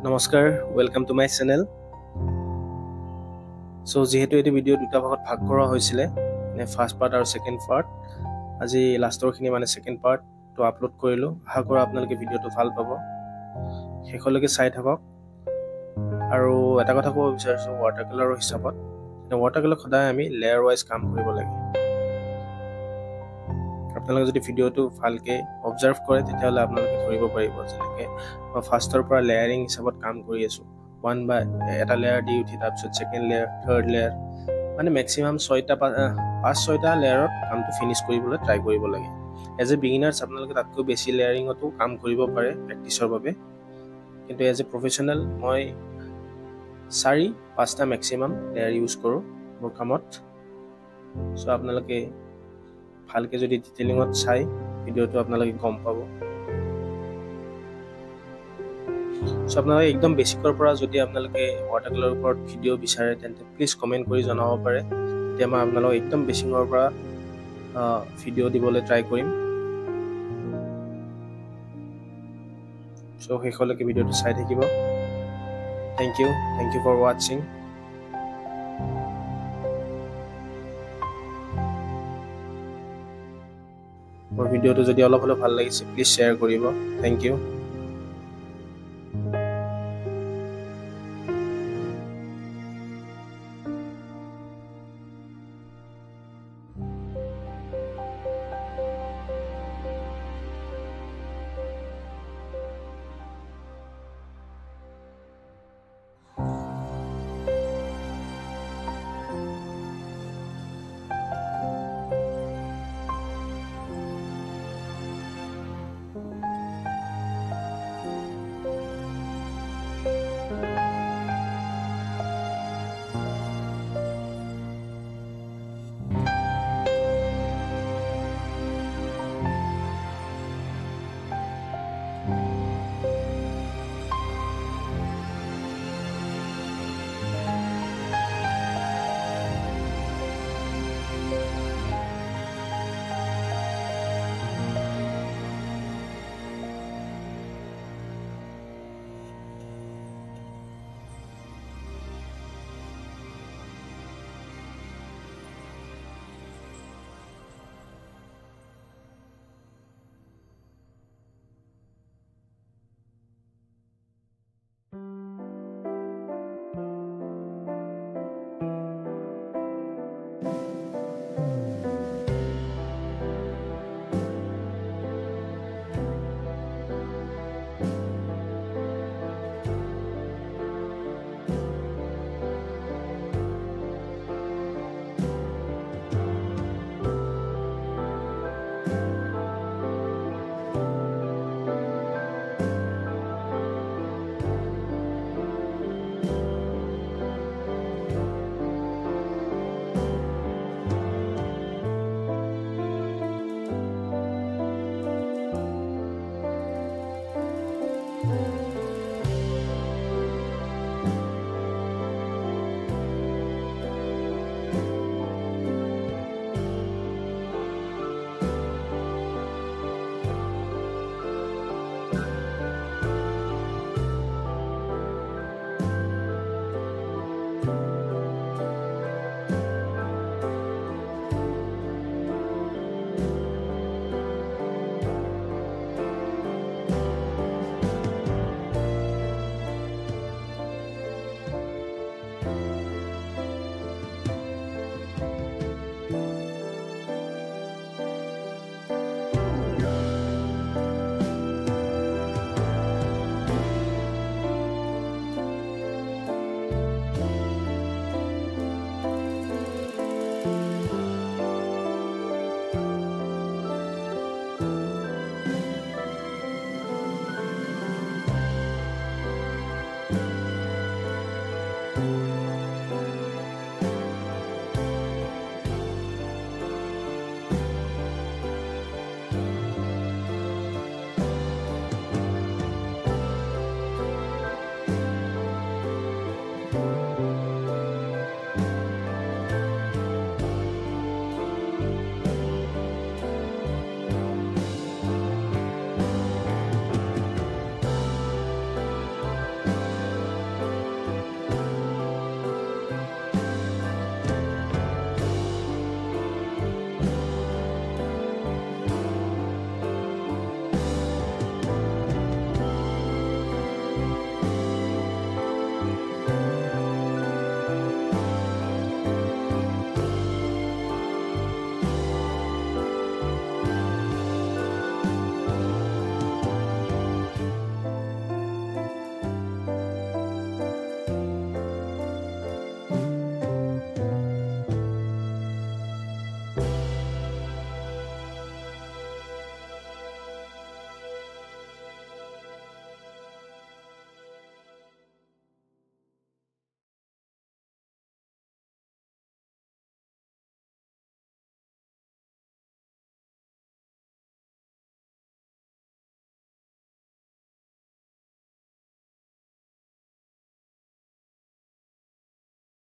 নমস্কাৰ, welcome to my channel. So যেহেতু এই ভিডিও দুটা ভাগত ভাগ কৰা হৈছিলে, মানে ফাৰ্ষ্ট পাৰ্ট আৰু সেকেন্ড পাৰ্ট, আজি লাষ্টৰখিনি মানে সেকেন্ড পাৰ্টটো আপলোড কৰিলোঁ। আশা কৰোঁ আপোনালোকে ভিডিঅ'টো ভাল পাব, শেষলৈকে চাই থাকক। আৰু এটা কথা ক'ব বিচাৰিছোঁ, ৱাটাৰ কালাৰৰ হিচাপত ৱাটাৰ কালাৰ সদায় আমি লেয়াৰ ৱাইজ কাম কৰিব লাগে। আপোনালোকে যদি ভিডিঅ'টো ভালকৈ অবজাৰ্ভ কৰে তেতিয়াহ'লে আপোনালোকে ধৰিব পাৰিব। যেনেকৈ মই ফাৰ্ষ্টৰ পৰা লেয়াৰিং হিচাপত কাম কৰি আছোঁ, ওৱান বাই এটা লেয়াৰ দি উঠি তাৰপিছত ছেকেণ্ড লেয়াৰ, থাৰ্ড লেয়াৰ, মানে মেক্সিমাম 5-6টা লেয়াৰত কামটো ফিনিছ কৰিবলৈ ট্ৰাই কৰিব লাগে। এজ এ বিগিনাৰ্ছ আপোনালোকে তাতকৈ বেছি লেয়াৰিঙতো কাম কৰিব পাৰে প্ৰেক্টিছৰ বাবে, কিন্তু এজ এ প্ৰফেশ্যনেল মই 4-5টা মেক্সিমাম লেয়াৰ ইউজ কৰোঁ মোৰ কামত। চ' আপোনালোকে ভালকৈ যদি ডিটেইলিঙত চাই ভিডিঅ'টো আপোনালোকে গম পাব। চ' আপোনালোকে একদম বেছিকৰ পৰা যদি আপোনালোকে ৱাটাৰ কালাৰৰ ওপৰত ভিডিঅ' বিচাৰে তেন্তে প্লিজ কমেণ্ট কৰি জনাব পাৰে, তেতিয়া মই আপোনালোকক একদম বেছিকৰ পৰা ভিডিঅ' দিবলৈ ট্ৰাই কৰিম। চ' শেষলৈকে ভিডিঅ'টো চাই থাকিব। থেংক ইউ ফৰ ৱাচিং। মোৰ ভিডিঅ'টো যদি অলপ হ'লেও ভাল লাগিছে প্লিজ শ্বেয়াৰ কৰিব। Thank U.